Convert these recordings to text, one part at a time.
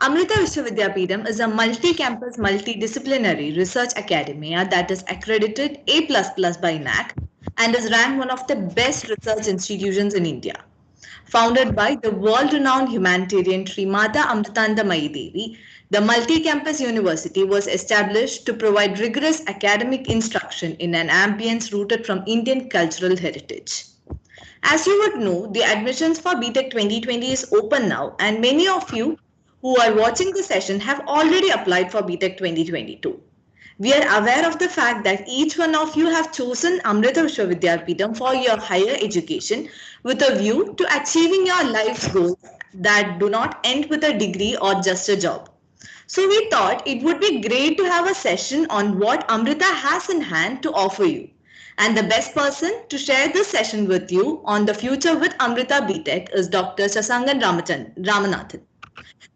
Amrita Vishwavidyapeetham is a multi-campus, multidisciplinary research academia that is accredited A++ by NAC and is ranked one of the best research institutions in India. Founded by the world-renowned humanitarian Srimata Amritandamayi Devi, the multi-campus university was established to provide rigorous academic instruction in an ambience rooted from Indian cultural heritage. As you would know, the admissions for B.Tech 2020 is open now, and many of you who are watching the session have already applied for B.Tech 2022. We are aware of the fact that each one of you have chosen Amrita Vishwavidyapeetham for your higher education with a view to achieving your life's goals that do not end with a degree or just a job. So we thought it would be great to have a session on what Amrita has in hand to offer you. And the best person to share this session with you on the future with Amrita B.Tech is Dr. Sasangan Ramanathan.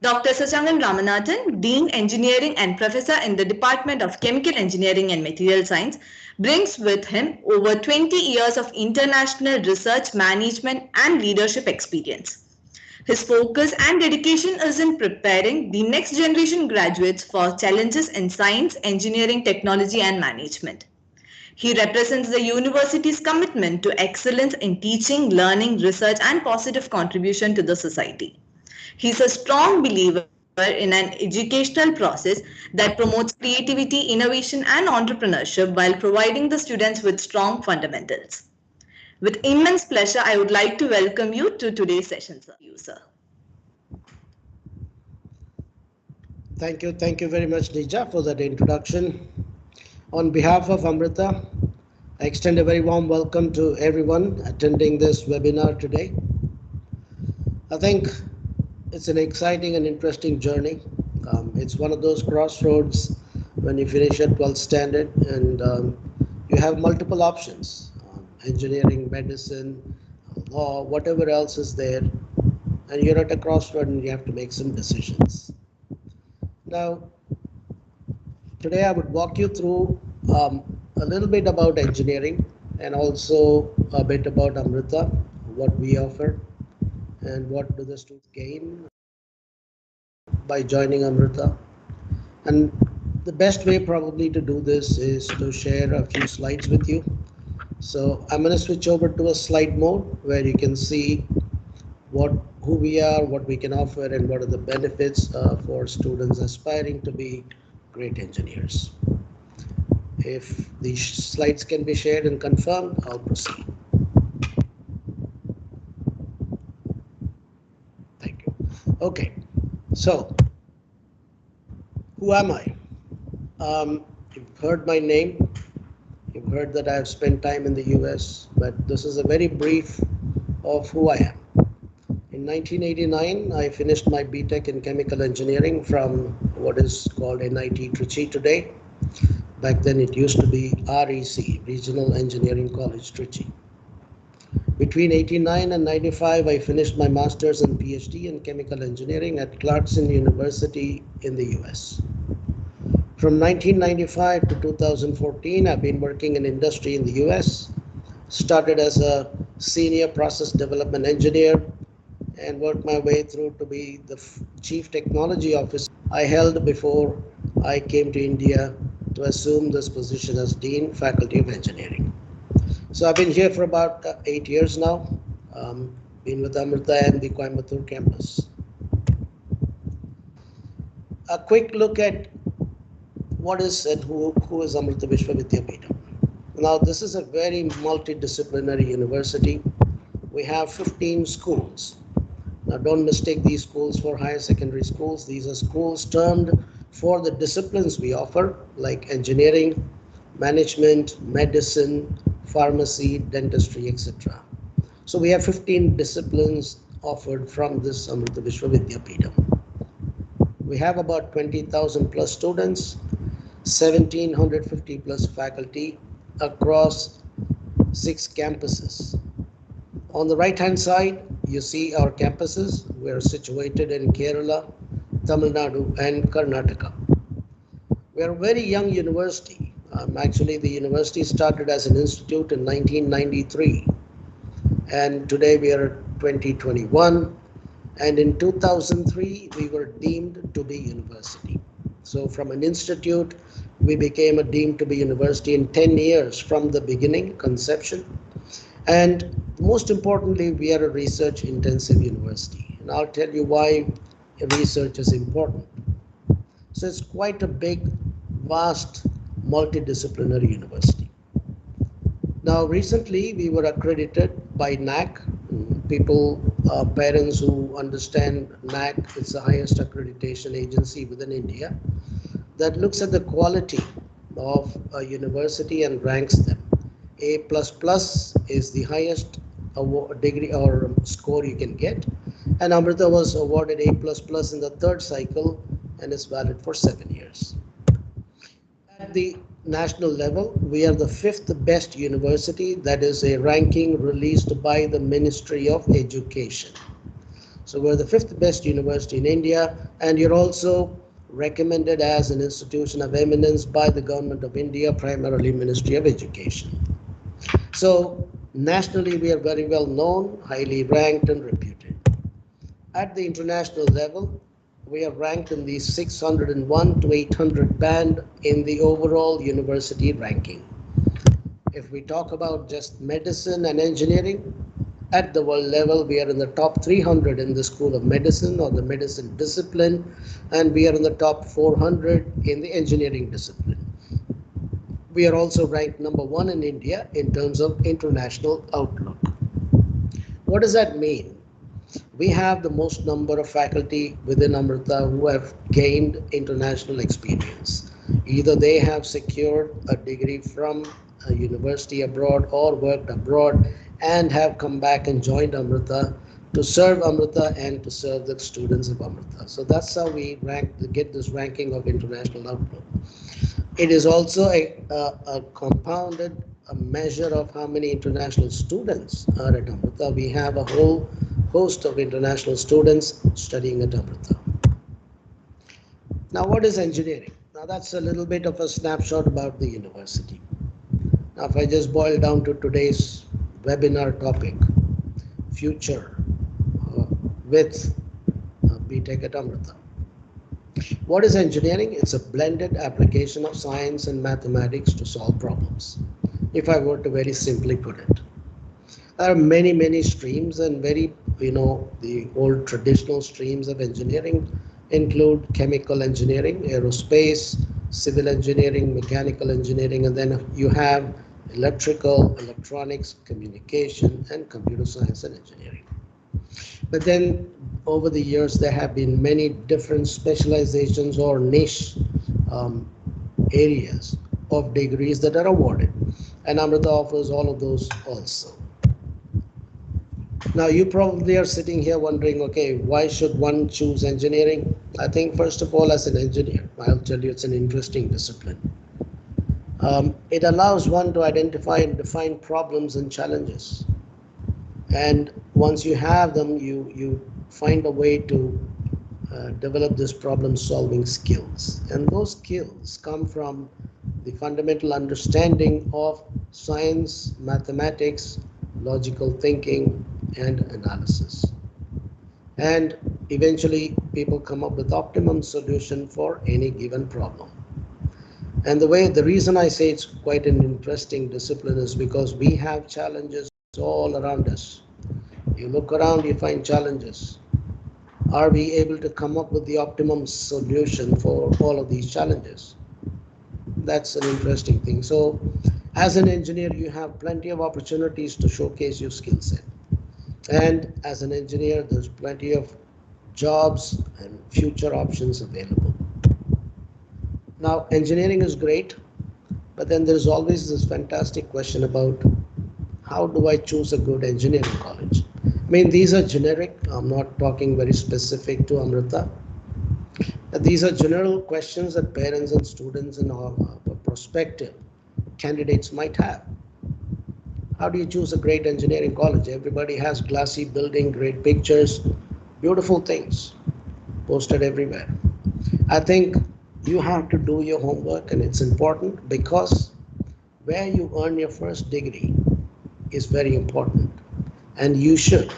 Dr. Sasangan Ramanathan, Dean Engineering and Professor in the Department of Chemical Engineering and Material Science, brings with him over 20 years of international research, management, and leadership experience. His focus and dedication is in preparing the next generation graduates for challenges in science, engineering, technology, and management. He represents the university's commitment to excellence in teaching, learning, research, and positive contribution to the society. He is a strong believer in an educational process that promotes creativity, innovation, and entrepreneurship while providing the students with strong fundamentals. With immense pleasure, I would like to welcome you to today's session, sir. Thank you very much, Nija, for that introduction. On behalf of Amrita, I extend a very warm welcome to everyone attending this webinar today. I think it's an exciting and interesting journey. It's one of those crossroads when you finish at 12th standard and you have multiple options, engineering, medicine, law, whatever else is there, and you're at a crossroad and you have to make some decisions. Now, today I would walk you through a little bit about engineering and also a bit about Amrita, what we offer, and what do the students gain by joining Amrita. And the best way probably to do this is to share a few slides with you. So I'm going to switch over to a slide mode where you can see who we are, what we can offer, and what are the benefits for students aspiring to be great engineers. If these slides can be shared and confirmed, I'll proceed. Thank you. Okay, so who am I? You've heard my name. You've heard that I've spent time in the US, but this is a very brief of who I am. In 1989, I finished my B.Tech in chemical engineering from what is called NIT Trichy today. Back then it used to be REC, Regional Engineering College Trichy. Between 89 and 95, I finished my master's and PhD in chemical engineering at Clarkson University in the US. From 1995 to 2014, I've been working in industry in the US. Started as a senior process development engineer and worked my way through to be the chief technology officer I held before I came to India to assume this position as Dean, Faculty of Engineering. So I've been here for about 8 years now, been with Amrita and the Coimbatore campus. A quick look at what is and who is Amrita Vishwavidyapeetham. Now this is a very multidisciplinary university. We have 15 schools. Now don't mistake these schools for higher secondary schools. These are schools termed for the disciplines we offer, like engineering, management, medicine, pharmacy, dentistry, etc. So we have 15 disciplines offered from this Amrita Vishwavidyapeetham. We have about 20,000 plus students, 1,750 plus faculty across 6 campuses. On the right-hand side, you see our campuses. We are situated in Kerala, Tamil Nadu, and Karnataka. We are a very young university. Actually, the university started as an institute in 1993, and today we are 2021. And in 2003, we were deemed to be university. So from an institute, we became a deemed to be university in 10 years from the beginning, conception. And most importantly, we are a research intensive university. And I'll tell you why research is important. So it's quite a big, vast, multidisciplinary university. Now, recently we were accredited by NAC. People, parents who understand NAC, it's the highest accreditation agency within India that looks at the quality of a university and ranks them. A plus plus is the highest award, degree or score you can get, and Amrita was awarded A plus plus in the third cycle and is valid for 7 years. At the national level, we are the fifth best university. That is a ranking released by the Ministry of Education. So we're the fifth best university in India, and you're also recommended as an institution of eminence by the Government of India, primarily Ministry of Education. So nationally, we are very well known, highly ranked and reputed. At the international level, we are ranked in the 601 to 800 band in the overall university ranking. If we talk about just medicine and engineering, at the world level, we are in the top 300 in the School of Medicine or the medicine discipline, and we are in the top 400 in the engineering discipline. We are also ranked number one in India in terms of international outlook. What does that mean? We have the most number of faculty within Amrita who have gained international experience. Either they have secured a degree from a university abroad or worked abroad and have come back and joined Amrita to serve Amrita and to serve the students of Amrita. So that's how we rank, get this ranking of international outlook. It is also a compounded a measure of how many international students are at Amrita. We have a whole host of international students studying at Amrita. Now, what is engineering? Now, that's a little bit of a snapshot about the university. Now, if I just boil down to today's webinar topic, future with B.Tech at Amrita. What is engineering? It's a blended application of science and mathematics to solve problems. If I were to very simply put it, there are many, many streams, and the old traditional streams of engineering include chemical engineering, aerospace, civil engineering, mechanical engineering, and then you have electrical, electronics, communication, and computer science and engineering. But then over the years, there have been many different specializations or niche areas of degrees that are awarded. And Amrita offers all of those also. Now, you probably are sitting here wondering, okay, why should one choose engineering? I think, first of all, as an engineer, I'll tell you it's an interesting discipline. It allows one to identify and define problems and challenges. And once you have them, you find a way to develop this problem solving skills. And those skills come from the fundamental understanding of science, mathematics, logical thinking, and analysis. And eventually people come up with optimum solution for any given problem. And the reason I say it's quite an interesting discipline is because we have challenges all around us. You look around, you find challenges. Are we able to come up with the optimum solution for all of these challenges? That's an interesting thing. So as an engineer, you have plenty of opportunities to showcase your skill set. And as an engineer, there's plenty of jobs and future options available. Now, engineering is great, but then there's always this fantastic question about how do I choose a good engineering college? I mean, these are generic. I'm not talking very specific to Amrita. These are general questions that parents and students and prospective candidates might have. How do you choose a great engineering college? Everybody has glassy building, great pictures, beautiful things posted everywhere. I think you have to do your homework, and it's important because where you earn your first degree is very important, and you should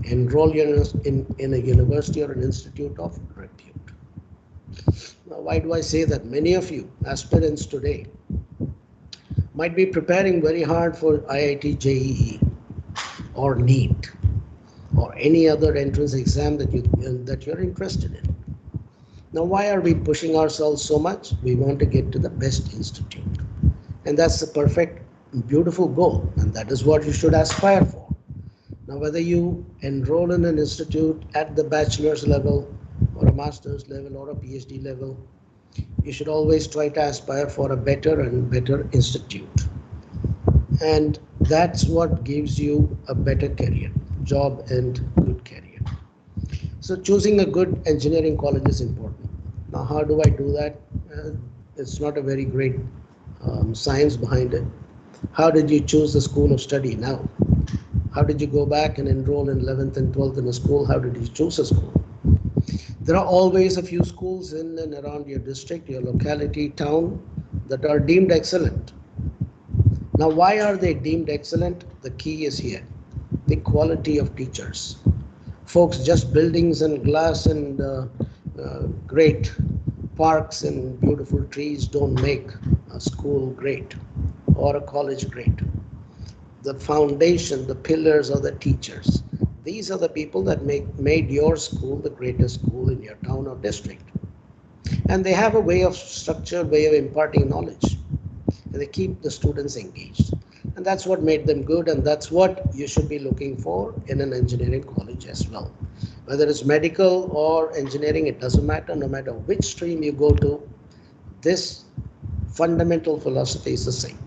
enroll in a university or an institute of repute. Now, why do I say that? Many of you aspirants today might be preparing very hard for IIT JEE or NEET or any other entrance exam that you're interested in. Now, why are we pushing ourselves so much? We want to get to the best institute. And that's the perfect, beautiful goal. And that is what you should aspire for. Now, whether you enroll in an institute at the bachelor's level or a master's level or a PhD level, you should always try to aspire for a better and better institute. And that's what gives you a better career, job and good career. So choosing a good engineering college is important. Now, how do I do that? It's not a very great science behind it. How did you choose the school of study now? How did you go back and enroll in 11th and 12th in a school? How did you choose a school? There are always a few schools in and around your district, your locality, town that are deemed excellent. Now, why are they deemed excellent? The key is here, the quality of teachers. Folks, just buildings and glass and great parks and beautiful trees don't make a school great or a college great. The foundation, the pillars are the teachers. These are the people that made your school the greatest school in your town or district. And they have a way of structure, way of imparting knowledge. And they keep the students engaged. And that's what made them good, and that's what you should be looking for in an engineering college as well. Whether it's medical or engineering, it doesn't matter. No matter which stream you go to, this fundamental philosophy is the same.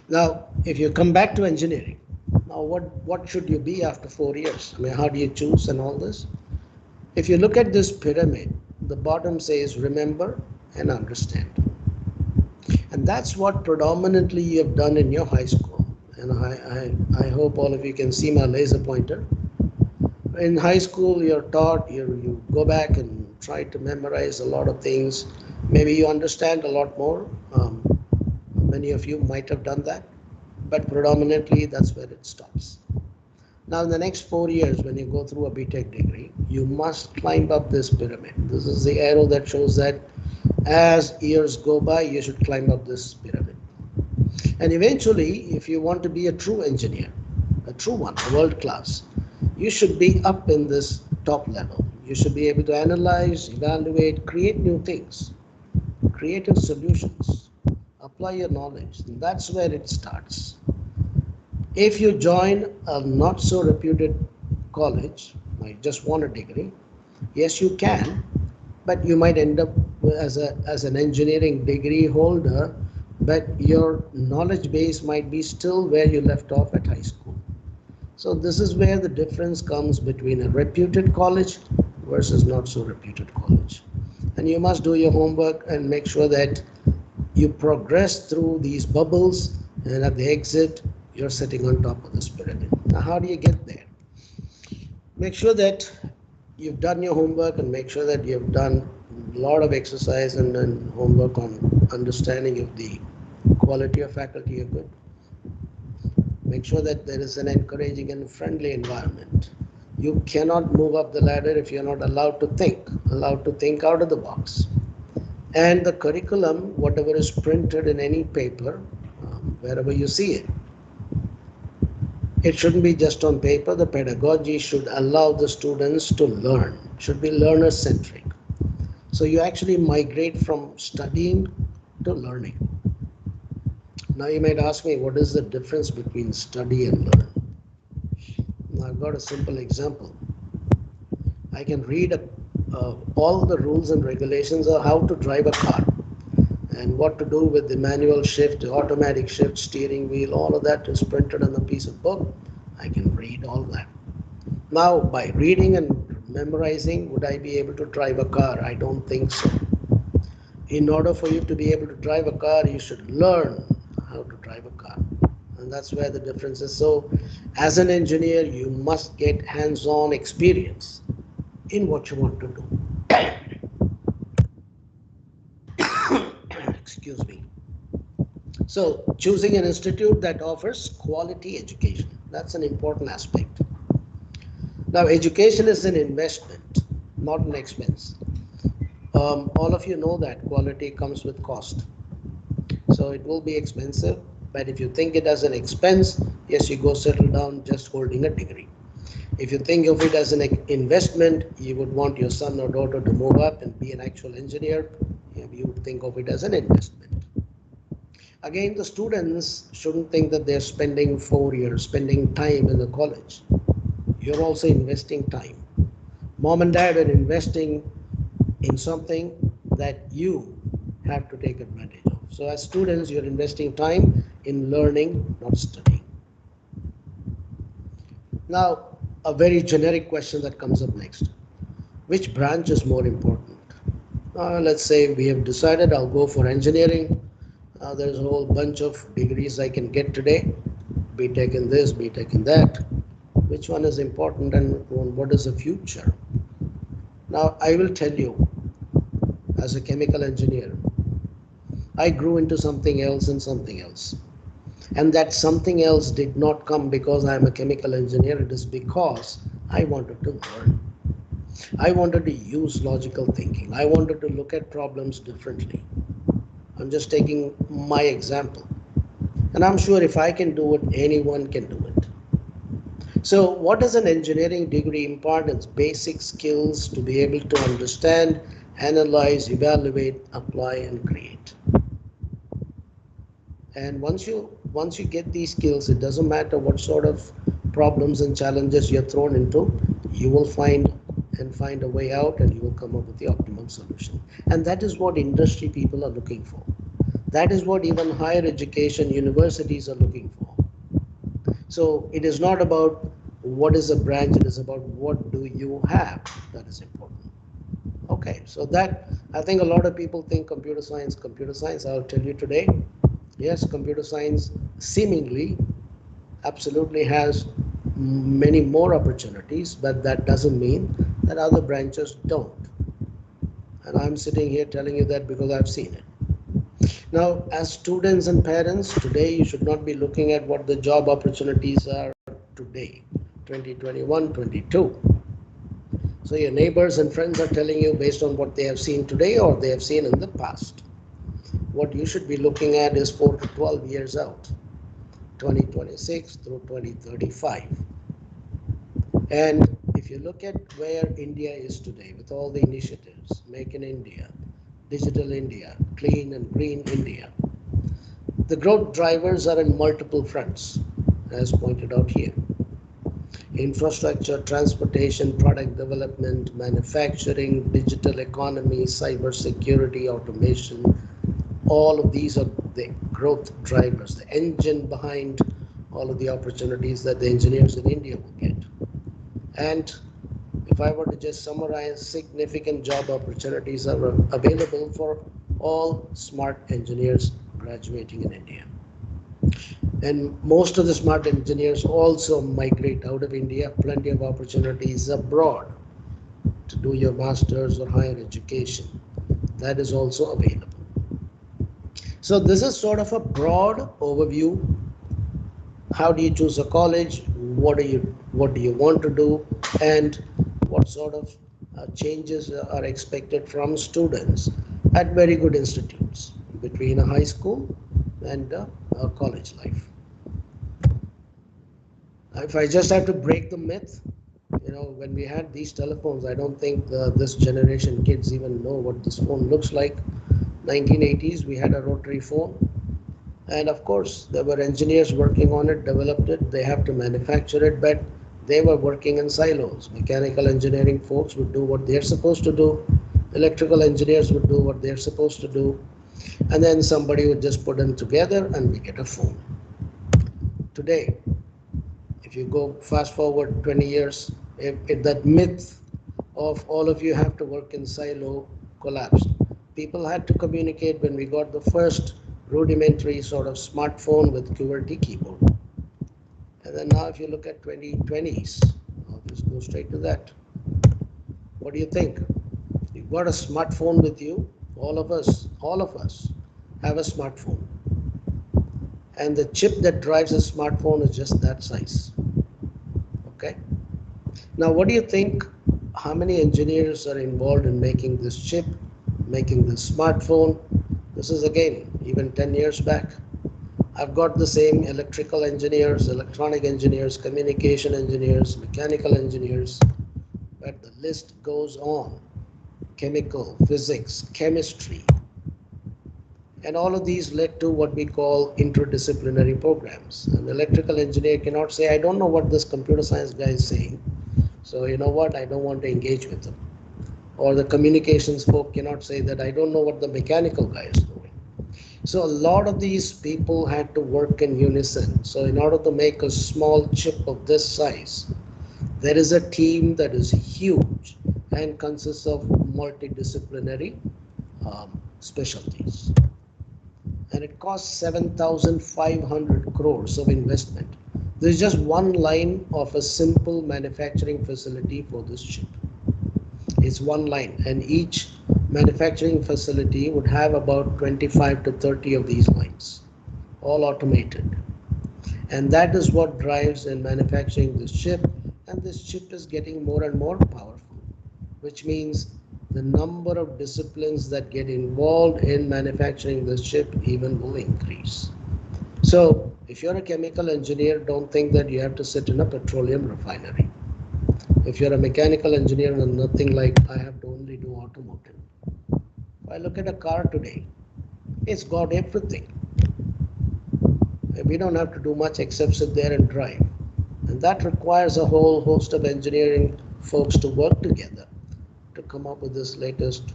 Now, if you come back to engineering, now what should you be after 4 years? I mean, how do you choose and all this? If you look at this pyramid, the bottom says remember and understand. And that's what predominantly you have done in your high school. And I hope all of you can see my laser pointer. In high school, you're taught, you go back and try to memorize a lot of things. Maybe you understand a lot more. Many of you might have done that, but predominantly that's where it stops. Now, in the next 4 years, when you go through a B.Tech degree, you must climb up this pyramid. This is the arrow that shows that as years go by, you should climb up this pyramid. And eventually, if you want to be a true engineer, a true one, a world class, you should be up in this top level. You should be able to analyze, evaluate, create new things, creative solutions, apply your knowledge. And that's where it starts. If you join a not so reputed college, like just want a degree, yes, you can, but you might end up as an engineering degree holder, but your knowledge base might be still where you left off at high school. So this is where the difference comes between a reputed college versus not so reputed college. And you must do your homework and make sure that you progress through these bubbles, and at the exit, you're sitting on top of this pyramid. Now, how do you get there? Make sure that you've done your homework and make sure that you've done a lot of exercise and homework on understanding if the quality of faculty are good. Make sure that there is an encouraging and friendly environment. You cannot move up the ladder if you're not allowed to think out of the box. And the curriculum, whatever is printed in any paper, wherever you see it, it shouldn't be just on paper. The pedagogy should allow the students to learn, should be learner-centric. So you actually migrate from studying to learning. Now you might ask me, what is the difference between study and learn? Now I've got a simple example. I can read all the rules and regulations of how to drive a car and what to do with the manual shift, the automatic shift, steering wheel, all of that is printed on a piece of book. I can read all that. Now, by reading and memorizing, would I be able to drive a car? I don't think so. In order for you to be able to drive a car, you should learn how to drive a car. And that's where the difference is. So, as an engineer, you must get hands-on experience in what you want to do. Excuse me. So choosing an institute that offers quality education. That's an important aspect. Now, education is an investment, not an expense. All of you know that quality comes with cost. So it will be expensive, but if you think it as an expense, yes, you go settle down just holding a degree. If you think of it as an investment, you would want your son or daughter to move up and be an actual engineer, you would think of it as an investment. Again, the students shouldn't think that they're spending 4 years, spending time in the college. You're also investing time. Mom and dad are investing in something that you have to take advantage of. So, as students, you're investing time in learning, not studying. Now, a very generic question that comes up next: which branch is more important? Let's say we have decided I'll go for engineering. There's a whole bunch of degrees I can get today, B.Tech in this, B.Tech in that. Which one is important and what is the future? Now, I will tell you, as a chemical engineer, I grew into something else and something else. And that something else did not come because I am a chemical engineer, it is because I wanted to learn. I wanted to use logical thinking. I wanted to look at problems differently. I'm just taking my example. And I'm sure if I can do it, anyone can do it. So, what does an engineering degree impart? It's basic skills to be able to understand, analyze, evaluate, apply, and create. And once you get these skills, it doesn't matter what sort of problems and challenges you're thrown into, you will find a way out and you will come up with the optimum solution. And that is what industry people are looking for. That is what even higher education universities are looking for. So it is not about what is a branch, it is about what do you have that is important. Okay, so that I think a lot of people think computer science, computer science. I'll tell you today, yes, computer science seemingly absolutely has many more opportunities, but that doesn't mean that other branches don't. And I'm sitting here telling you that because I've seen it. Now, as students and parents, today you should not be looking at what the job opportunities are today, 2021, 22. So your neighbors and friends are telling you based on what they have seen today or they have seen in the past. What you should be looking at is 4 to 12 years out, 2026 through 2035. And if you look at where India is today with all the initiatives, Make in India, Digital India, Clean and Green India, the growth drivers are in multiple fronts, as pointed out here. Infrastructure, transportation, product development, manufacturing, digital economy, cyber security, automation, all of these are the growth drivers, the engine behind all of the opportunities that the engineers in India will get. And if I were to just summarize, significant job opportunities are available for all smart engineers graduating in India. And most of the smart engineers also migrate out of India, plenty of opportunities abroad to do your master's or higher education. That is also available. So this is sort of a broad overview. How do you choose a college? What do you want to do? And what sort of changes are expected from students at very good institutes between a high school and a college life. If I just have to break the myth, when we had these telephones, I don't think this generation kids even know what this phone looks like. 1980s, we had a rotary phone. And of course, there were engineers working on it, developed it. They have to manufacture it, but they were working in silos. Mechanical engineering folks would do what they're supposed to do. Electrical engineers would do what they're supposed to do. And then somebody would just put them together and we get a phone. Today, if you go fast forward 20 years, if that myth of all of you have to work in silo collapsed. People had to communicate when we got the first rudimentary sort of smartphone with QWERTY keyboard. And then now if you look at 2020s, I'll just go straight to that. What do you think? You've got a smartphone with you. All of us have a smartphone. And the chip that drives a smartphone is just that size. Now, what do you think? How many engineers are involved in making this chip, making this smartphone? This is again, even 10 years back. I've got the same electrical engineers, electronic engineers, communication engineers, mechanical engineers, but the list goes on. Chemical, physics, chemistry, and all of these led to what we call interdisciplinary programs. An electrical engineer cannot say, I don't know what this computer science guy is saying, so you know what, I don't want to engage with them. Or the communications folk cannot say that I don't know what the mechanical guy is doing. So a lot of these people had to work in unison. So in order to make a small chip of this size, there is a team that is huge and consists of multidisciplinary specialties. And it costs 7,500 crores of investment. There is just one line of a simple manufacturing facility for this chip. It's one line, and each manufacturing facility would have about 25 to 30 of these lines, all automated. And that is what drives in manufacturing this chip, and this chip is getting more and more powerful, which means the number of disciplines that get involved in manufacturing this chip even will increase. So if you're a chemical engineer, don't think that you have to sit in a petroleum refinery. If you're a mechanical engineer, and nothing like I have to only do automotive. If I look at a car today, it's got everything. We don't have to do much except sit there and drive. And that requires a whole host of engineering folks to work together to come up with this latest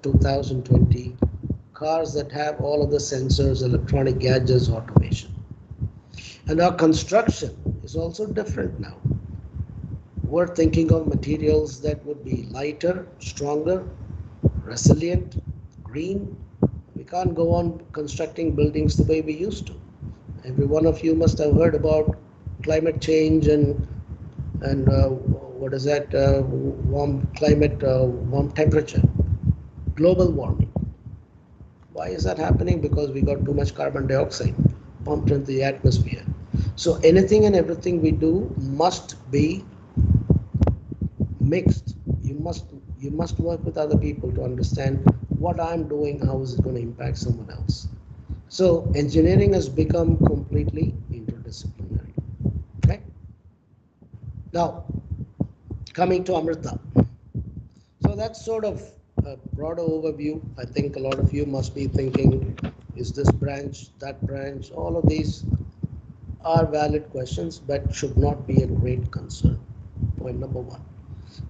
2020 cars that have all of the sensors, electronic gadgets, automation. And our construction is also different now. We're thinking of materials that would be lighter, stronger, resilient, green. We can't go on constructing buildings the way we used to. Every one of you must have heard about climate change and what is that? Warm climate, warm temperature, global warming. Why is that happening? Because we got too much carbon dioxide pumped into the atmosphere. So anything and everything we do must be mixed. You must work with other people to understand what I'm doing, how is it going to impact someone else. So engineering has become completely interdisciplinary. Okay. Now, coming to Amrita. So that's sort of a broader overview. I think a lot of you must be thinking, is this branch, that branch? All of these are valid questions, but should not be a great concern. Point number one.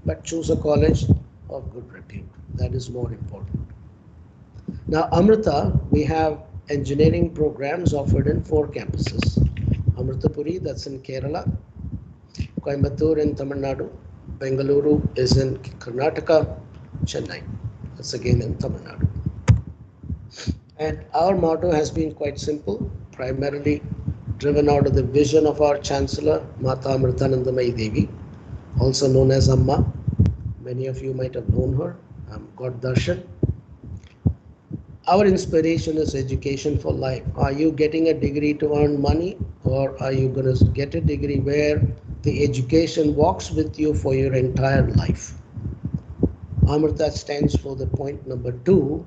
But choose a college of good repute. That is more important. Now, Amrita, we have engineering programs offered in 4 campuses. Amritapuri, that's in Kerala. Coimbatore in Tamil Nadu. Bengaluru is in Karnataka. Chennai, that's again in Tamil Nadu. And our motto has been quite simple, primarily driven out of the vision of our Chancellor, Mata Amritanandamayi Devi, also known as Amma. Many of you might have known her, God Darshan. Our inspiration is education for life. Are you getting a degree to earn money, or are you going to get a degree where the education walks with you for your entire life? Amrita stands for the point number 2.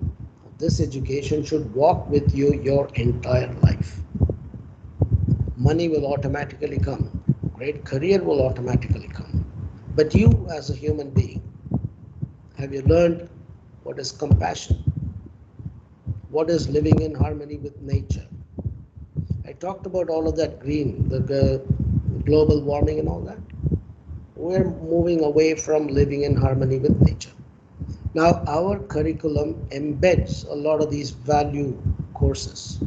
This education should walk with you your entire life. Money will automatically come. Great career will automatically come. But you as a human being, have you learned what is compassion? What is living in harmony with nature? I talked about all of that green, the global warming and all that. We're moving away from living in harmony with nature. Now, our curriculum embeds a lot of these value courses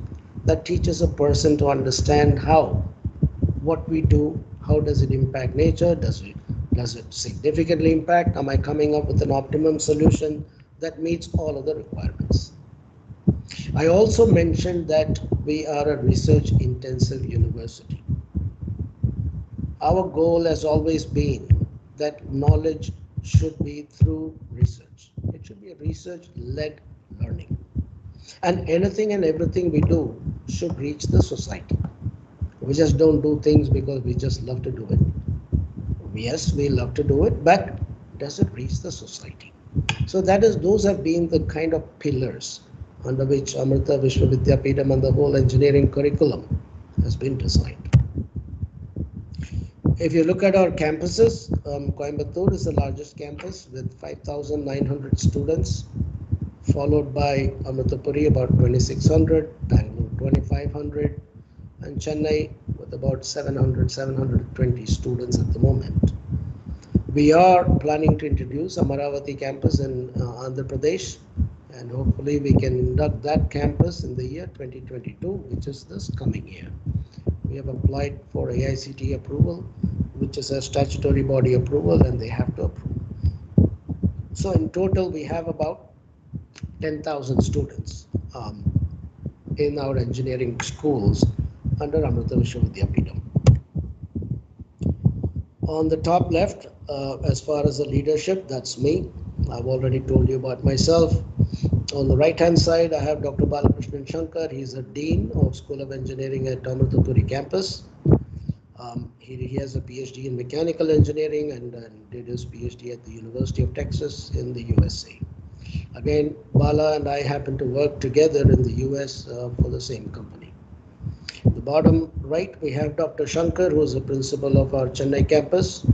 that teaches a person to understand how, what we do, how does it impact nature, does it significantly impact, am I coming up with an optimum solution that meets all of the requirements. I also mentioned that we are a research intensive university. Our goal has always been that knowledge should be through research. It should be a research-led learning. And anything and everything we do should reach the society. We just don't do things because we just love to do it. Yes, we love to do it, but does it reach the society? So those have been the kind of pillars under which Amrita Vishwavidyapeetham and the whole engineering curriculum has been designed. If you look at our campuses, Coimbatore is the largest campus with 5,900 students, followed by Amritapuri about 2,600, Bangalore 2,500, and Chennai with about 700, 720 students at the moment. We are planning to introduce Amaravati campus in Andhra Pradesh, and hopefully we can induct that campus in the year 2022, which is this coming year. We have applied for AICTE approval, which is a statutory body approval, and they have to approve. So in total, we have about 10,000 students in our engineering schools under Amrita Vishwavidyapeetham. On the top left, as far as the leadership, that's me. I've already told you about myself. On the right-hand side, I have Dr. Balakrishnan Shankar. He's a Dean of School of Engineering at Amritapuri campus. He has a PhD in mechanical engineering and did his PhD at the University of Texas in the USA. Again, Bala and I happen to work together in the US for the same company. The bottom right, we have Dr. Shankar, who is the principal of our Chennai campus.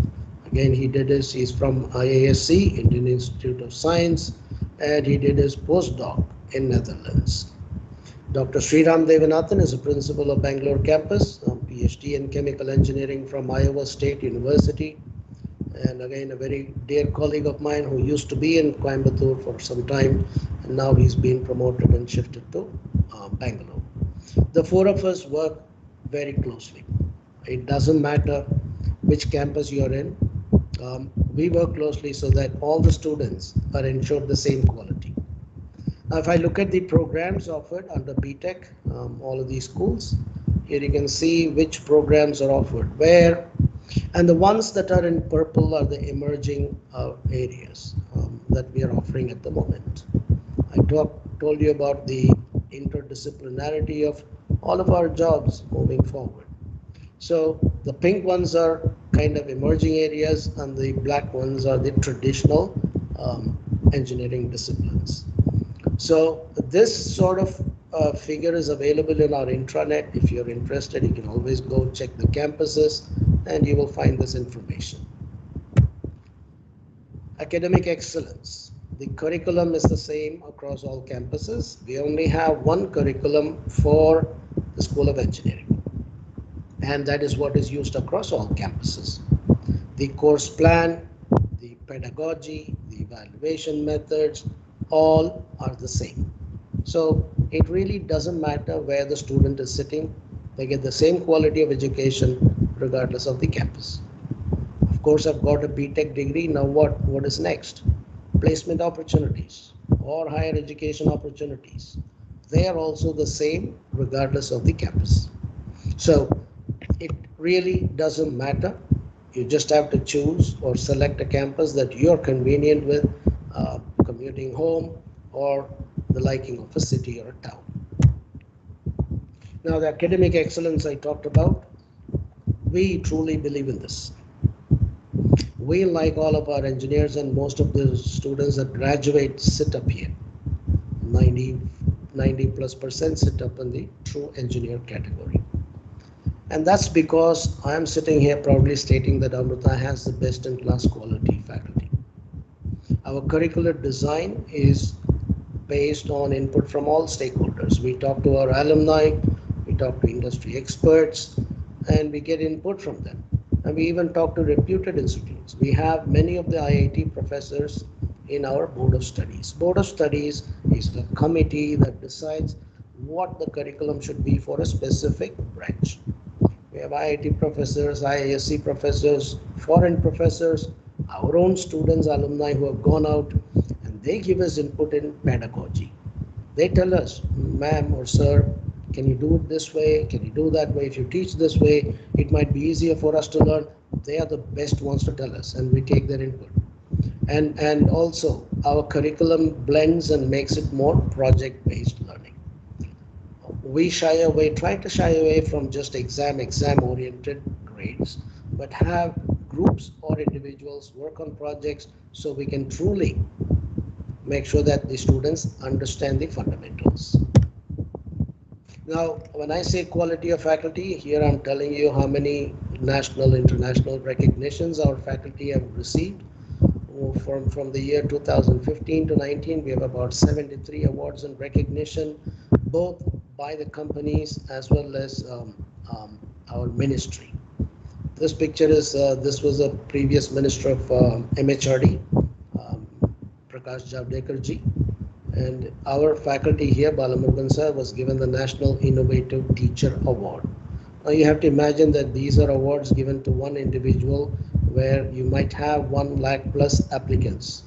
Again, he's from IISc, Indian Institute of Science, and he did his postdoc in Netherlands. Dr. Sriram Devanathan is a principal of Bangalore campus, PhD in chemical engineering from Iowa State University, and again a very dear colleague of mine who used to be in Coimbatore for some time, and now he's been promoted and shifted to Bangalore. The four of us work very closely. It doesn't matter which campus you're in. We work closely so that all the students are ensured the same quality. Now, if I look at the programs offered under B.Tech, all of these schools, here you can see which programs are offered where, and the ones that are in purple are the emerging areas that we are offering at the moment. I told you about the interdisciplinarity of all of our jobs moving forward. So the pink ones are kind of emerging areas, and the black ones are the traditional engineering disciplines. So this sort of figure is available in our intranet. If you're interested, you can always go check the campuses and you will find this information. Academic excellence. The curriculum is the same across all campuses. We only have one curriculum for the School of Engineering, and that is what is used across all campuses. The course plan, the pedagogy, the evaluation methods, all are the same. So it really doesn't matter where the student is sitting. They get the same quality of education regardless of the campus. Of course, I've got a B.Tech degree. Now what is next? Placement opportunities or higher education opportunities. They are also the same regardless of the campus. So it really doesn't matter. You just have to choose or select a campus that you're convenient with, commuting home or the liking of a city or a town. Now, the academic excellence I talked about, we truly believe in this. We, like all of our engineers and most of the students that graduate, sit up here. 90+% sit up in the true engineer category. And that's because I am sitting here proudly stating that Amrita has the best in class quality faculty. Our curricular design is based on input from all stakeholders. We talk to our alumni, we talk to industry experts, and we get input from them. And we even talk to reputed institutes. We have many of the IIT professors in our Board of Studies. Board of Studies is the committee that decides what the curriculum should be for a specific branch. We have IIT professors, IISc professors, foreign professors, our own students, alumni who have gone out, and they give us input in pedagogy. They tell us, ma'am or sir, can you do it this way? Can you do that way? If you teach this way, it might be easier for us to learn. They are the best ones to tell us, and we take their input. And also, our curriculum blends and makes it more project-based learning. We try to shy away from just exam-oriented grades, but have groups or individuals work on projects so we can truly make sure that the students understand the fundamentals. Now, when I say quality of faculty, here I'm telling you how many national, international recognitions our faculty have received. From the year 2015 to 19, we have about 73 awards and recognition, both by the companies as well as our ministry. This picture is, this was a previous minister of MHRD, um, Prakash Javadekar ji. And our faculty here, Balamurugan sir, was given the National Innovative Teacher Award. Now you have to imagine that these are awards given to one individual where you might have 1 lakh plus applicants.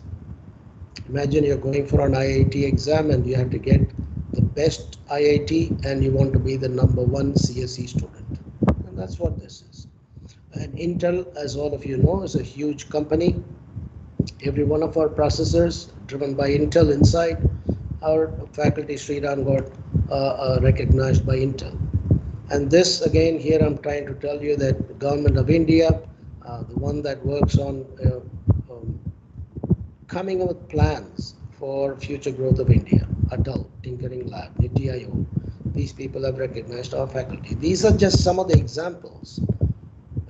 Imagine you're going for an IIT exam and you have to get the best IIT and you want to be the #1 CSE student. And that's what this is. And Intel, as all of you know, is a huge company. Every one of our processors driven by Intel inside. Our faculty Sriram got recognized by Intel. And this again, here I'm trying to tell you that the government of India, the one that works on um, coming up with plans for future growth of India, Adult Tinkering Lab, NITI Aayog, these people have recognized our faculty. These are just some of the examples,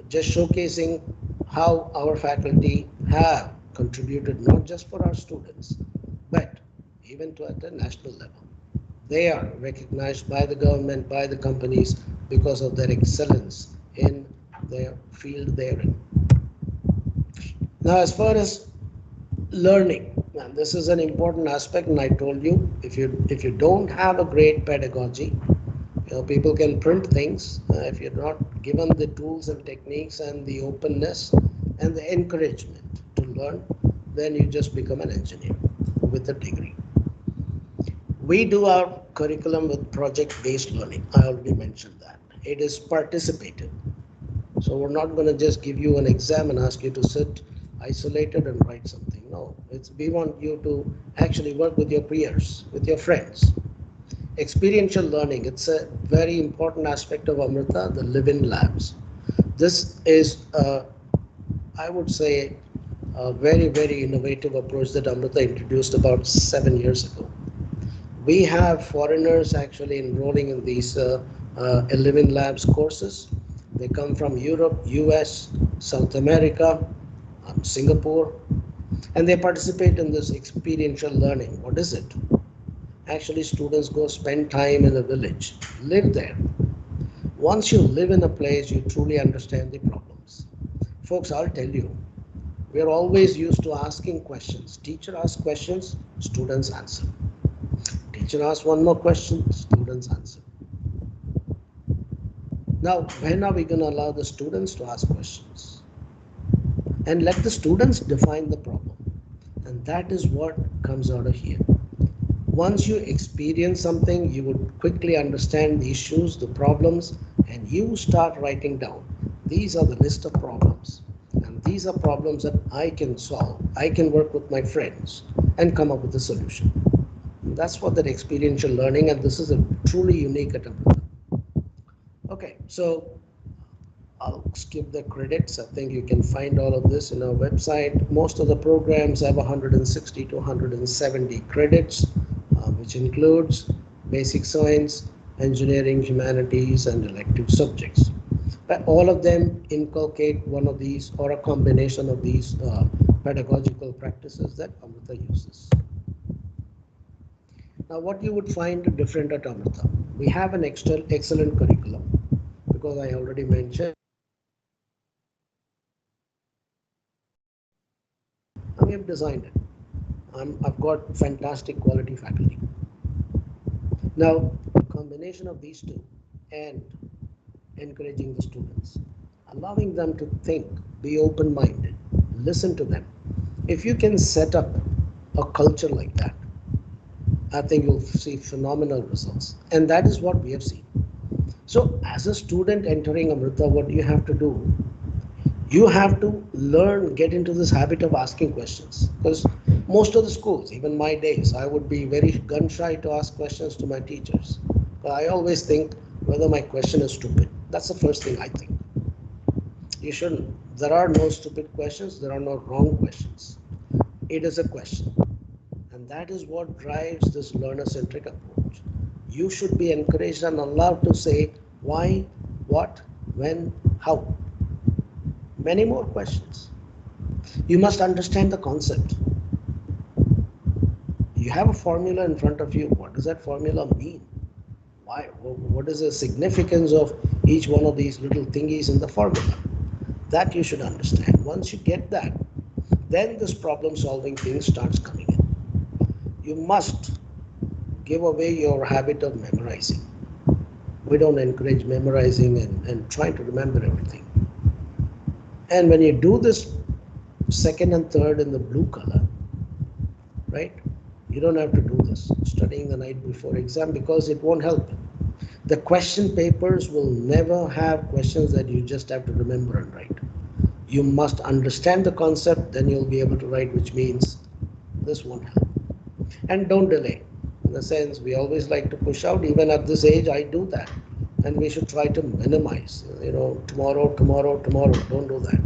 just showcasing how our faculty have contributed not just for our students, but even to at the national level. They are recognized by the government, by the companies, because of their excellence in their field they're in. Now, as far as learning, and this is an important aspect, and I told you, if you don't have a great pedagogy, people can print things. If you're not given the tools and techniques and the openness and the encouragement to learn, then you just become an engineer with a degree. We do our curriculum with project-based learning. I already mentioned that. It is participative. So we're not going to just give you an exam and ask you to sit isolated and write something. No, we want you to actually work with your peers, with your friends. Experiential learning, it's a very important aspect of Amrita, the live-in labs. This is, I would say, a very, very innovative approach that Amrita introduced about 7 years ago. We have foreigners actually enrolling in these live-in labs courses. They come from Europe, US, South America, Singapore, and they participate in this experiential learning. What is it? Actually, students go spend time in a village, live there. Once you live in a place, you truly understand the problems. Folks, I'll tell you, we are always used to asking questions. Teacher asks questions, students answer. Teacher asks one more question, students answer. Now, when are we going to allow the students to ask questions? And let the students define the problem. And that is what comes out of here. Once you experience something, you would quickly understand the issues, the problems, and you start writing down. These are the list of problems. And these are problems that I can solve. I can work with my friends and come up with a solution. And that's what that experiential learning, and this is a truly unique attempt. Okay, so I'll skip the credits. I think you can find all of this in our website. Most of the programs have 160 to 170 credits, which includes basic science, engineering, humanities, and elective subjects. But all of them inculcate one of these or a combination of these pedagogical practices that Amrita uses. Now, what you would find different at Amrita, we have an excellent curriculum, because I already mentioned we have designed it. I've got fantastic quality faculty. Now, the combination of these two and encouraging the students, allowing them to think, be open-minded, listen to them. If you can set up a culture like that, I think you'll see phenomenal results. And that is what we have seen. So as a student entering Amrita, what do you have to do? You have to learn, get into this habit of asking questions. Because most of the schools, even my days, I would be very gun shy to ask questions to my teachers. But I always think whether my question is stupid. That's the first thing I think. You shouldn't. There are no stupid questions, there are no wrong questions. It is a question. And that is what drives this learner-centric approach. You should be encouraged and allowed to say why, what, when, how. Many more questions. You must understand the concept. You have a formula in front of you. What does that formula mean? Why? What is the significance of each one of these little thingies in the formula? That you should understand. Once you get that, then this problem solving thing starts coming in. You must give away your habit of memorizing. We don't encourage memorizing and trying to remember everything. And when you do this second and third in the blue color, right? You don't have to do this studying the night before exam because it won't help. The question papers will never have questions that you just have to remember and write. You must understand the concept, then you'll be able to write, which means this won't help. And don't delay. In the sense, we always like to push out. Even at this age, I do that. And we should try to minimize, tomorrow, tomorrow, tomorrow. Don't do that.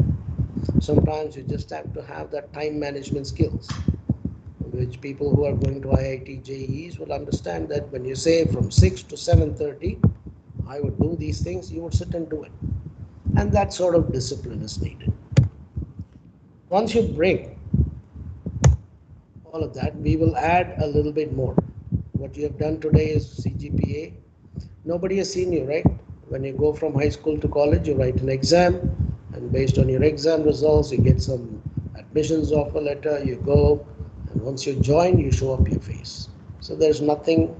Sometimes you just have to have that time management skills, which people who are going to IIT JEEs will understand that when you say from 6 to 7:30, I would do these things, you would sit and do it. And that sort of discipline is needed. Once you bring all of that, we will add a little bit more. What you have done today is CGPA. Nobody has seen you, right? When you go from high school to college, you write an exam, and based on your exam results, you get some admissions offer letter, you go, and once you join, you show up your face. So there's nothing,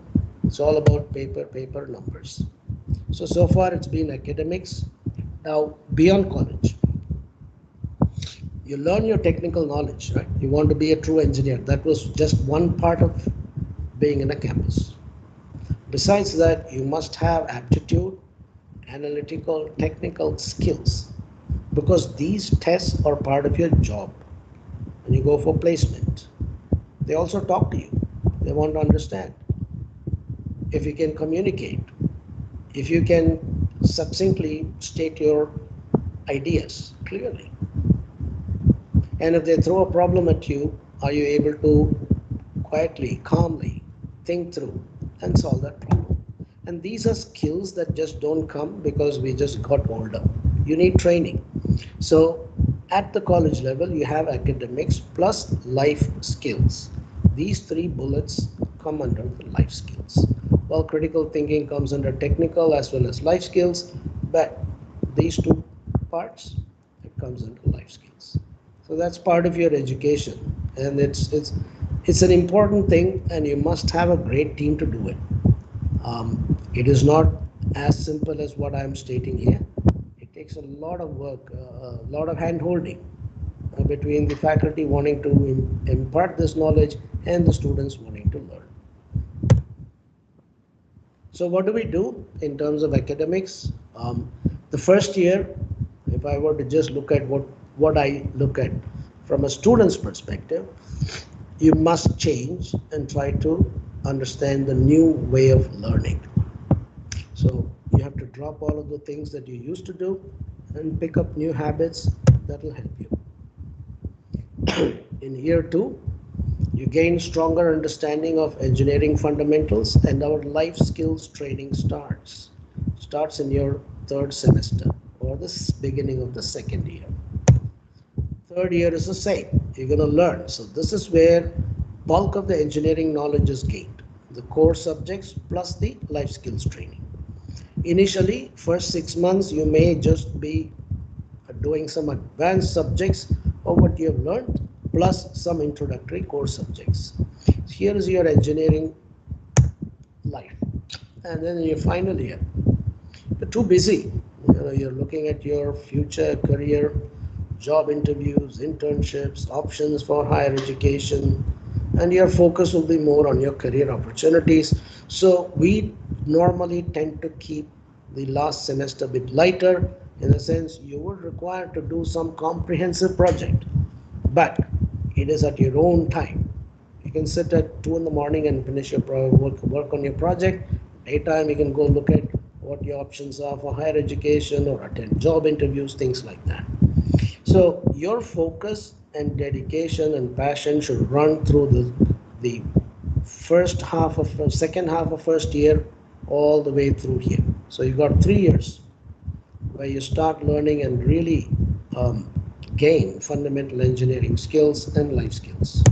it's all about paper, paper, numbers. So far it's been academics. Now, beyond college, you learn your technical knowledge, right? You want to be a true engineer. That was just one part of being in a campus. Besides that, you must have aptitude, analytical, technical skills, because these tests are part of your job. When you go for placement, they also talk to you. They want to understand. If you can communicate, if you can succinctly state your ideas clearly, and if they throw a problem at you, are you able to quietly, calmly think through and solve that problem? And these are skills that just don't come because we just got older. You need training. So at the college level, you have academics plus life skills. These three bullets come under the life skills. Well, critical thinking comes under technical as well as life skills, but these two parts, it comes under life skills. So that's part of your education, and it's an important thing, and you must have a great team to do it. It is not as simple as what I'm stating here. It takes a lot of work, a lot of hand holding between the faculty wanting to impart this knowledge and the students wanting to learn. So what do we do in terms of academics? The first year, if I were to just look at what I look at from a student's perspective, you must change and try to understand the new way of learning. So you have to drop all of the things that you used to do and pick up new habits that will help you. In year two, you gain stronger understanding of engineering fundamentals, and our life skills training starts in your third semester or the beginning of the second year. Third year is the same. You're going to learn. So this is where bulk of the engineering knowledge is gained. The core subjects plus the life skills training. Initially, first 6 months, you may just be doing some advanced subjects of what you have learned, plus some introductory core subjects. Here is your engineering life. And then in your final year, you're too busy. You're looking at your future career, job interviews, internships, options for higher education, and your focus will be more on your career opportunities. So we normally tend to keep the last semester a bit lighter. In a sense, you would require to do some comprehensive project, but it is at your own time. You can sit at 2 in the morning and finish your work on your project. Daytime, you can go look at what your options are for higher education or attend job interviews, things like that. So your focus and dedication and passion should run through the first half of second half of first year all the way through here. So you got 3 years where you start learning and really um, gain fundamental engineering skills and life skills.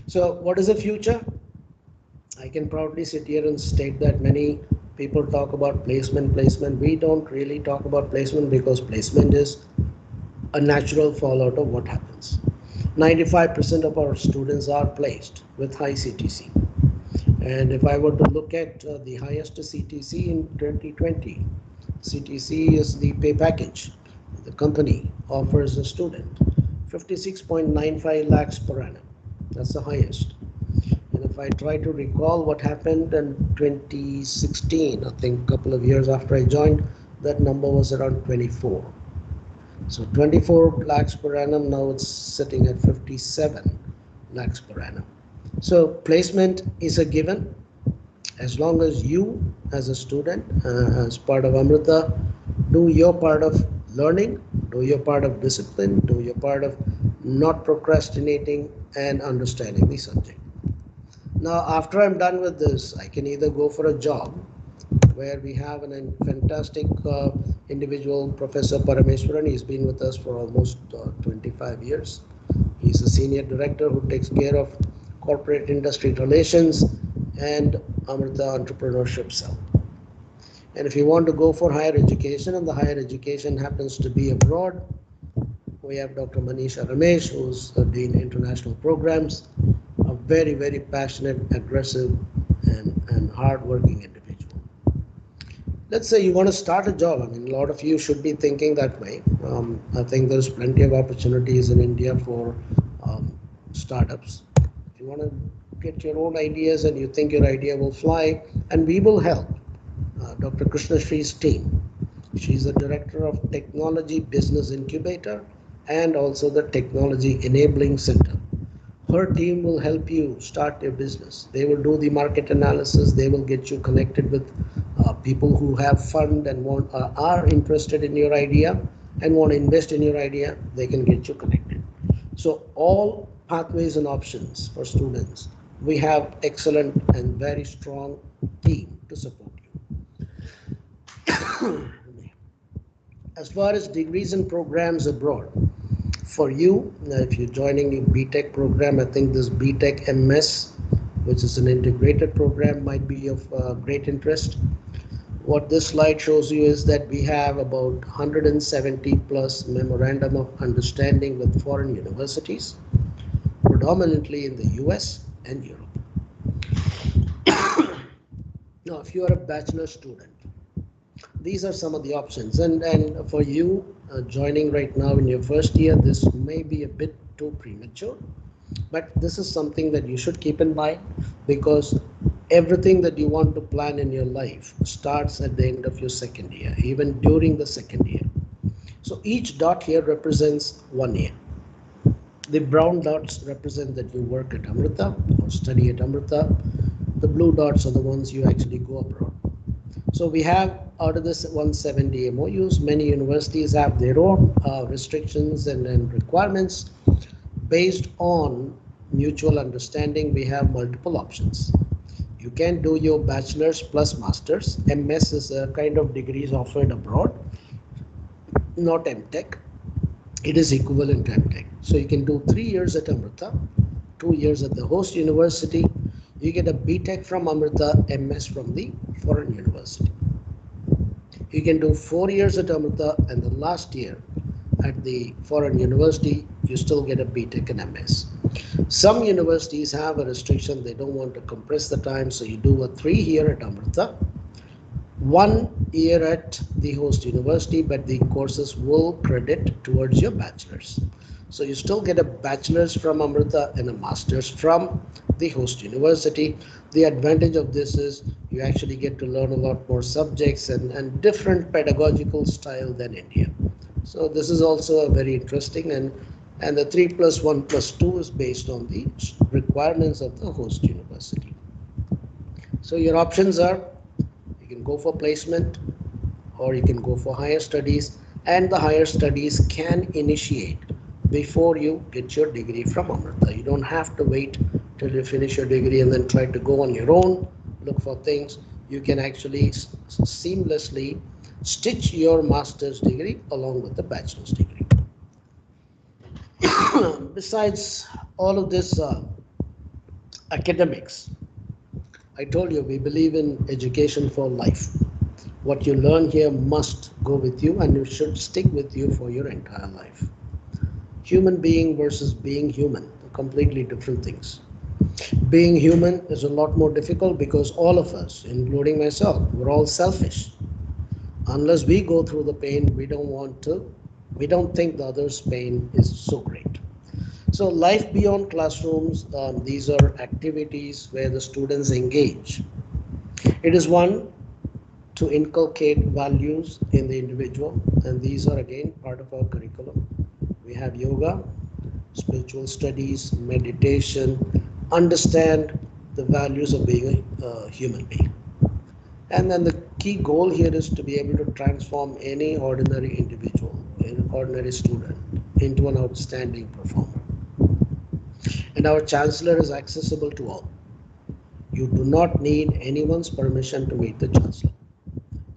So what is the future? I can proudly sit here and state that many people talk about placement, placement. We don't really talk about placement because placement is a natural fallout of what happens. 95% of our students are placed with high CTC. And if I were to look at the highest CTC in 2020, CTC is the pay package the company offers a student, 56.95 lakhs per annum. That's the highest. And if I try to recall what happened in 2016, I think a couple of years after I joined, that number was around 24. So 24 lakhs per annum, now it's sitting at 57 lakhs per annum. So placement is a given as long as you as a student, as part of Amrita, do your part of learning, do your part of discipline, do your part of not procrastinating and understanding the subject. Now, after I'm done with this, I can either go for a job where we have a fantastic individual, Professor Parameswaran. He's been with us for almost 25 years. He's a senior director who takes care of corporate industry relations and Amrita Entrepreneurship Cell. And if you want to go for higher education and the higher education happens to be abroad, we have Dr. Manisha Ramesh, who's the Dean International Programs, a very, very passionate, aggressive, and hard-working individual. Let's say you want to start a job. I mean, a lot of you should be thinking that way. I think there's plenty of opportunities in India for startups. If you want to get your own ideas and you think your idea will fly, and we will help. Dr. Krishna Shree's team. She's the director of Technology Business Incubator and also the Technology Enabling Center. Her team will help you start your business. They will do the market analysis. They will get you connected with people who have fund and are interested in your idea and want to invest in your idea. They can get you connected. So all pathways and options for students. We have excellent and very strong team to support you. As far as degrees and programs abroad, for you, if you're joining a B.Tech program, I think this B.Tech MS, which is an integrated program, might be of great interest. What this slide shows you is that we have about 170 plus memorandum of understanding with foreign universities, predominantly in the US and Europe. Now, if you are a bachelor student, these are some of the options. And for you joining right now in your first year, this may be a bit too premature, but this is something that you should keep in mind because everything that you want to plan in your life starts at the end of your second year, even during the second year. So each dot here represents 1 year. The brown dots represent that you work at Amrita or study at Amrita. The blue dots are the ones you actually go abroad. So we have out of this 170 MOUs, many universities have their own restrictions and requirements. Based on mutual understanding, we have multiple options. You can do your bachelor's plus master's. MS is a kind of degrees offered abroad, not MTech. It is equivalent to MTech. So you can do 3 years at Amrita, 2 years at the host university. You get a B.Tech from Amrita, MS from the foreign university. You can do 4 years at Amrita and the last year at the foreign university, you still get a B.Tech and MS. Some universities have a restriction. They don't want to compress the time. So you do a 3 year at Amrita, 1 year at the host university, but the courses will credit towards your bachelor's. So you still get a bachelor's from Amrita and a master's from the host university. The advantage of this is you actually get to learn a lot more subjects and different pedagogical style than India. So this is also a very interesting and the 3 plus 1 plus 2 is based on the requirements of the host university. So your options are you can go for placement or you can go for higher studies. and the higher studies can initiate before you get your degree from Amrita. You don't have to wait till you finish your degree and then try to go on your own, look for things. You can actually seamlessly stitch your master's degree along with the bachelor's degree. Besides all of this academics, I told you we believe in education for life. What you learn here must go with you and it should stick with you for your entire life. Human being versus being human are completely different things. Being human is a lot more difficult because all of us, including myself, we're all selfish. Unless we go through the pain, we don't think the other's pain is so great. So, life beyond classrooms, these are activities where the students engage. It is one to inculcate values in the individual, and these are again part of our curriculum. We have yoga, spiritual studies, meditation, understand the values of being a human being. And then the key goal here is to be able to transform any ordinary individual, an ordinary student, into an outstanding performer. And our chancellor is accessible to all. You do not need anyone's permission to meet the chancellor.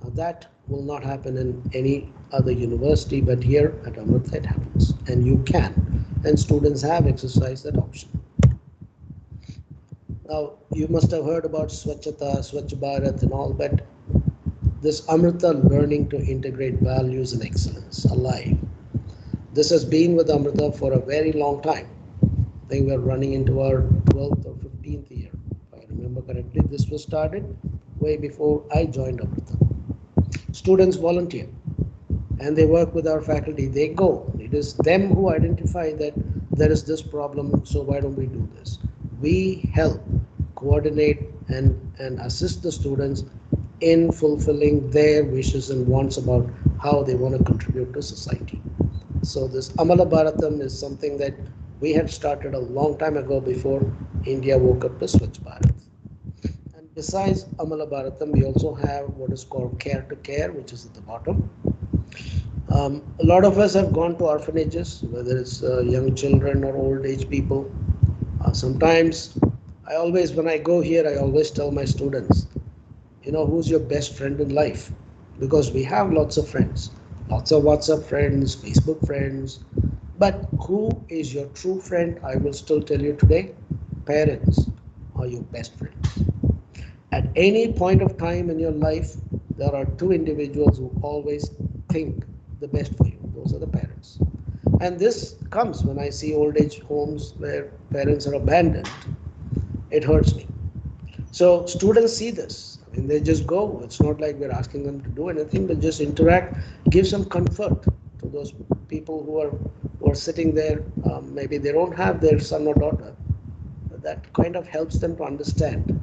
Now that will not happen in any other university, but here at Amrita it happens. And you can. And students have exercised that option. Now, you must have heard about Swachhata, Swachh Bharat and all, but this Amrita learning to integrate values and excellence alive. This has been with Amrita for a very long time. I think we're running into our 12th or 15th year. If I remember correctly, this was started way before I joined Amrita. Students volunteer and they work with our faculty. They go. It is them who identify that there is this problem, so why don't we do this? We help coordinate and assist the students in fulfilling their wishes and wants about how they want to contribute to society. So this Amala Bharatam is something that we had started a long time ago before India woke up to Swachh Bharat. And besides Amala Bharatam, we also have what is called Care to Care, which is at the bottom. A lot of us have gone to orphanages, whether it's young children or old age people. Sometimes when I go here, I always tell my students, who's your best friend in life? Because we have lots of friends, lots of WhatsApp friends, Facebook friends. But who is your true friend? I will still tell you today, parents are your best friends. At any point of time in your life, there are two individuals who always think the best for you. Those are the parents. And this comes when I see old age homes where parents are abandoned. It hurts me. So students see this. I mean, they just go. It's not like we're asking them to do anything, but just interact, give some comfort to those people who are sitting there. Maybe they don't have their son or daughter, but that kind of helps them to understand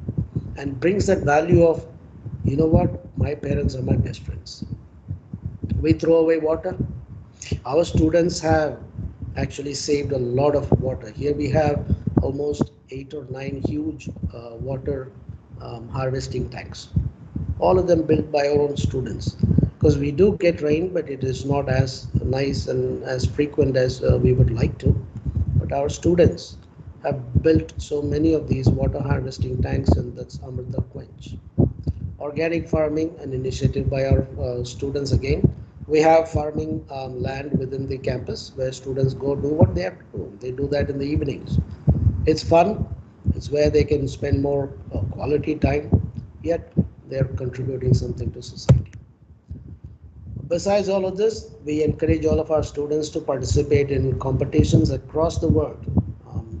and brings that value of, my parents are my best friends. We throw away water. Our students have actually saved a lot of water. Here we have almost 8 or 9 huge water harvesting tanks. All of them built by our own students. Because we do get rain, but it is not as nice and as frequent as we would like to. But our students have built so many of these water harvesting tanks, and that's Amrita Quench. Organic farming, an initiative by our students again. We have farming land within the campus where students go do what they have to do. They do that in the evenings. It's fun. It's where they can spend more quality time, yet they're contributing something to society. Besides all of this, we encourage all of our students to participate in competitions across the world.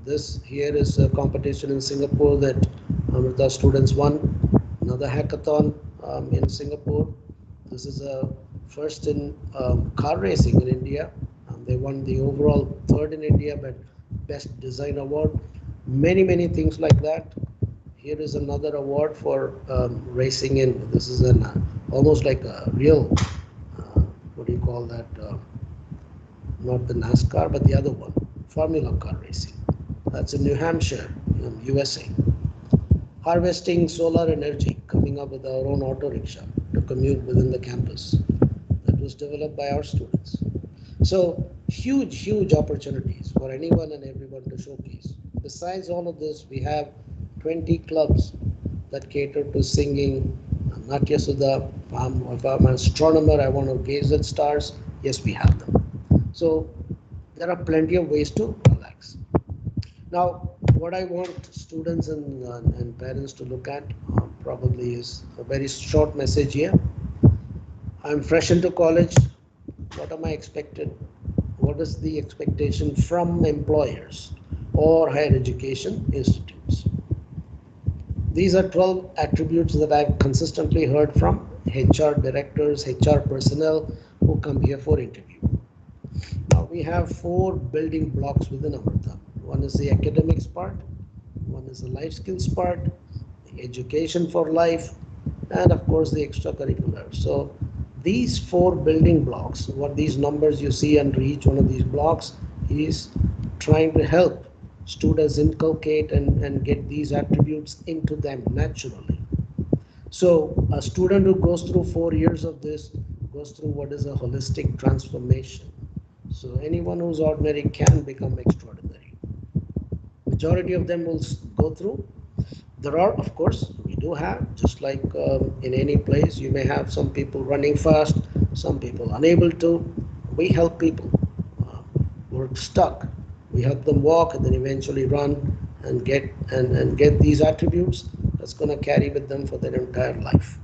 This here is a competition in Singapore that Amrita students won. Another hackathon in Singapore. This is a first in car racing in India. They won the overall third in India, but best design award. Many things like that. Here is another award for racing in. This is an almost like a real. What do you call that? Not the NASCAR, but the other one, Formula car racing. That's in New Hampshire, USA. Harvesting solar energy, coming up with our own auto rickshaw to commute within the campus. The that was developed by our students. So huge opportunities for anyone and everyone to showcase. Besides all of this, we have 20 clubs that cater to singing. Not just if I'm an astronomer, I want to gaze at stars. Yes, we have them. So there are plenty of ways to relax. Now, what I want students and parents to look at probably is a very short message here. I'm fresh into college. What am I expected? What is the expectation from employers or higher education institutes? These are 12 attributes that I've consistently heard from HR directors, HR personnel who come here for interview. Now we have 4 building blocks within Amrita. One is the academics part, one is the life skills part, the education for life, and of course the extracurricular. So these 4 building blocks, what these numbers you see under each one of these blocks, is trying to help students inculcate and get these attributes into them naturally. So a student who goes through 4 years of this goes through what is a holistic transformation. So anyone who's ordinary can become extraordinary. Majority of them will go through. There are, of course, we do have, just like in any place, you may have some people running fast, some people unable to. We help people who are stuck. We help them walk and then eventually run and get these attributes that's going to carry with them for their entire life.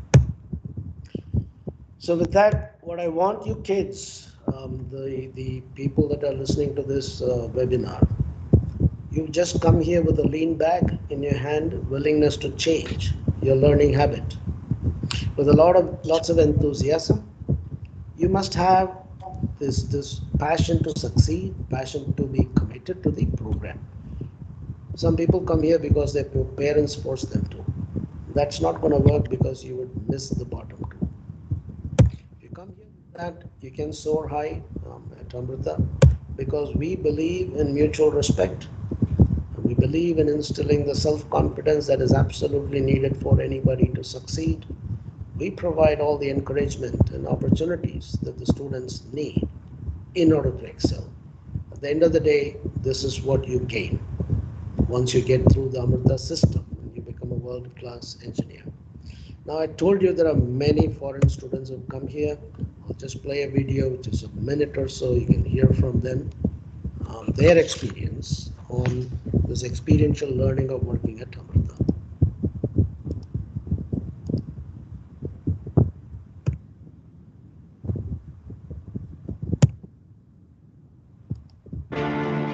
So with that, what I want you kids, the people that are listening to this webinar, you just come here with a lean bag in your hand, willingness to change your learning habit. With lots of enthusiasm, you must have this passion to succeed, passion to be committed to the program. Some people come here because their parents force them to. That's not going to work because you would miss the bottom two. If you come here with that, you can soar high at Amrita because we believe in mutual respect. We believe in instilling the self-confidence that is absolutely needed for anybody to succeed. We provide all the encouragement and opportunities that the students need in order to excel. At the end of the day, this is what you gain once you get through the Amrita system and you become a world-class engineer. Now, I told you there are many foreign students who come here. I'll just play a video, which is a minute or so. You can hear from them, their experience on this experiential learning of working at Amrita.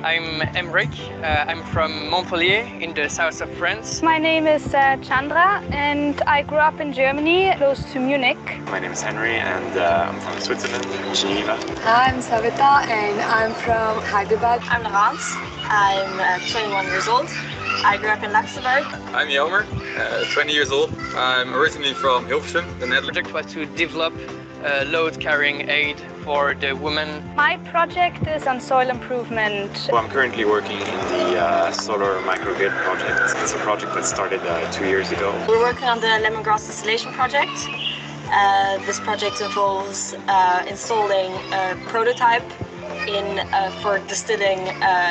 I'm Emric. I'm from Montpellier in the south of France. My name is Chandra and I grew up in Germany, close to Munich. My name is Henry and I'm from Switzerland, Geneva. Hi, I'm Savita and I'm from Hyderabad. I'm Laurence. I'm 21 years old. I grew up in Luxembourg. I'm Jelmer, 20 years old. I'm originally from Hilversum, the Netherlands. The project was to develop a load carrying aid for the women. My project is on soil improvement. Well, I'm currently working in the solar microgrid project. It's a project that started 2 years ago. We're working on the lemongrass distillation project. This project involves installing a prototype for distilling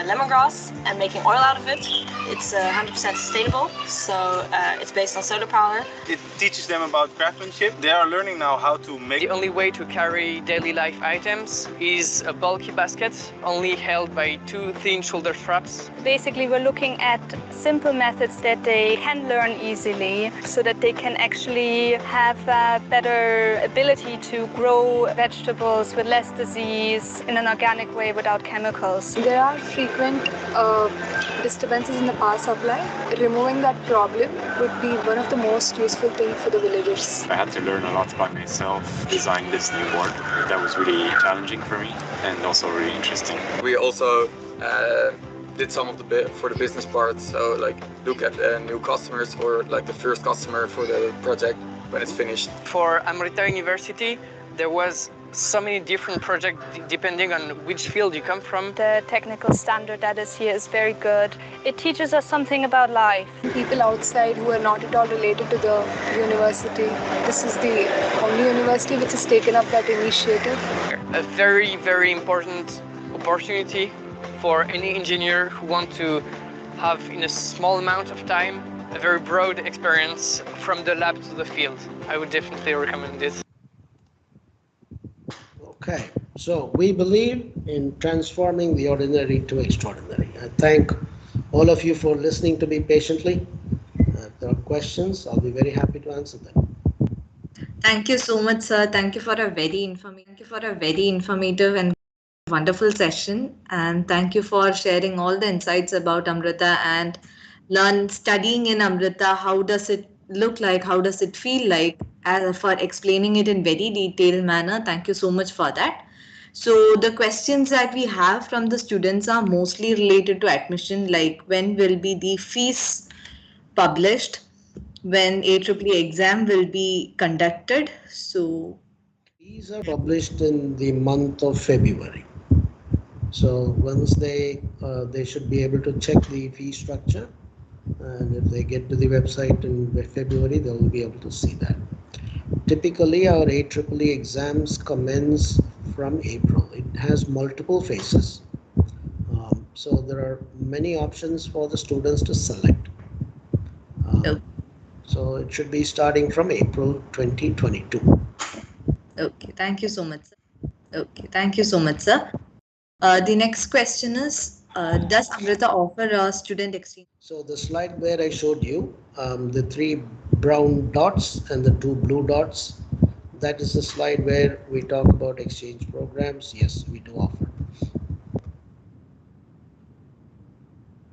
lemongrass and making oil out of it. It's 100% sustainable, so it's based on solar power. It teaches them about craftsmanship. They are learning now how to make. The only way to carry daily life items is a bulky basket, only held by 2 thin shoulder straps. Basically, we're looking at simple methods that they can learn easily so that they can actually have a better ability to grow vegetables with less disease in an organic way without chemicals. There are frequent disturbances in the power supply. Removing that problem would be one of the most useful things for the villagers. I had to learn a lot by myself, design this new board. That was really challenging for me and also really interesting. We also did some of for the business part, so like look at new customers or like the first customer for the project when it's finished. For Amrita University, there was so many different projects depending on which field you come from. The technical standard that is here is very good. It teaches us something about life. People outside who are not at all related to the university, this is the only university which has taken up that initiative. A very, very important opportunity for any engineer who want to have, in a small amount of time, a very broad experience from the lab to the field. I would definitely recommend it. Okay, so we believe in transforming the ordinary to extraordinary. I thank all of you for listening to me patiently. If there are questions, I'll be very happy to answer them. Thank you so much, sir. Thank you for a very informative and wonderful session. And thank you for sharing all the insights about Amrita and studying in Amrita. How does it look like? How does it feel like? For explaining it in very detailed manner. Thank you so much for that. So the questions that we have from the students are mostly related to admission, like when will be the fees published, when AEEE exam will be conducted. So These are published in the month of February. So once they should be able to check the fee structure, and if they get to the website in February, they will be able to see that. Typically, our AEEE exams commence from April. It has multiple phases. So there are many options for the students to select. So it should be starting from April 2022. okay, thank you so much, sir. Okay, thank you so much, sir. The next question is, does Amrita offer a student exchange? So the slide where I showed you, the 3 brown dots and the 2 blue dots, that is the slide where we talk about exchange programs. Yes, we do offer.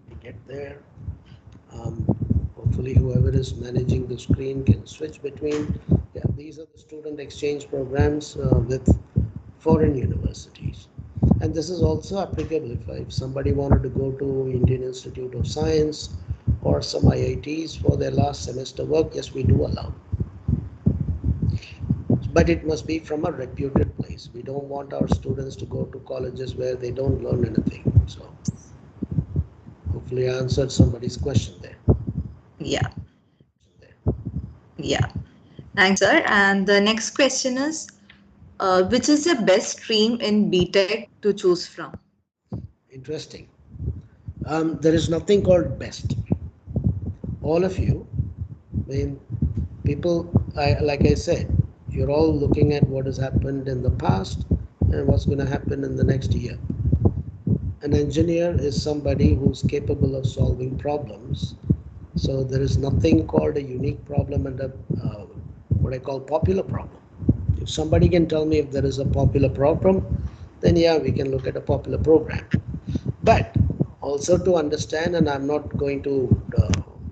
We get there. Hopefully whoever is managing the screen can switch between. Yeah, these are the student exchange programs with foreign universities. And this is also applicable if somebody wanted to go to Indian Institute of Science or some IITs for their last semester work. Yes, we do allow. But it must be from a reputed place. We don't want our students to go to colleges where they don't learn anything. So hopefully I answered somebody's question there. Yeah. Yeah. Thanks, sir. And the next question is, which is the best stream in BTech to choose from? Interesting. There is nothing called best. All of you, I mean, people, like I said, you're all looking at what has happened in the past and what's going to happen in the next year. An engineer is somebody who's capable of solving problems. So there is nothing called a unique problem and a what I call popular problem. If somebody can tell me if there is a popular problem, then yeah, we can look at a popular program. But also to understand, and I'm not going to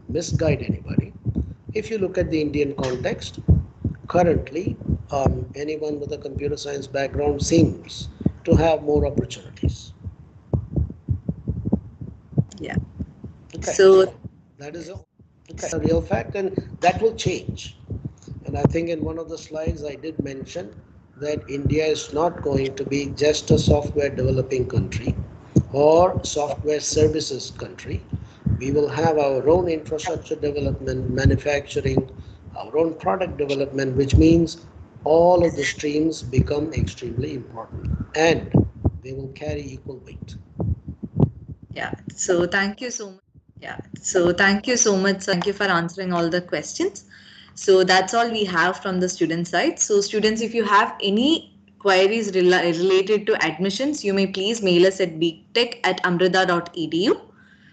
misguide anybody, if you look at the Indian context, currently anyone with a computer science background seems to have more opportunities. Yeah. Okay. So That is a real fact, and that will change. And I think in one of the slides I did mention that India is not going to be just a software developing country or software services country. We will have our own infrastructure development, manufacturing, our own product development, which means all of the streams become extremely important and they will carry equal weight. yeah. So thank you so much. Yeah. So thank you so much. Thank you for answering all the questions. So that's all we have from the student side. So students, if you have any queries related to admissions, you may please mail us at btech@amrita.edu.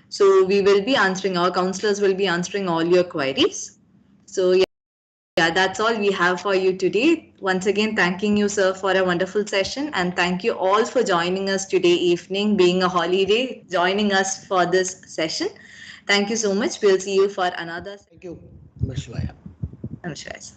So we will be answering, our counselors will be answering all your queries. So yeah, that's all we have for you today. Once again, thanking you, sir, for a wonderful session. And thank you all for joining us today evening, being a holiday, joining us for this session. Thank you so much. We'll see you for another. Thank you. Namaskar. Namaskar.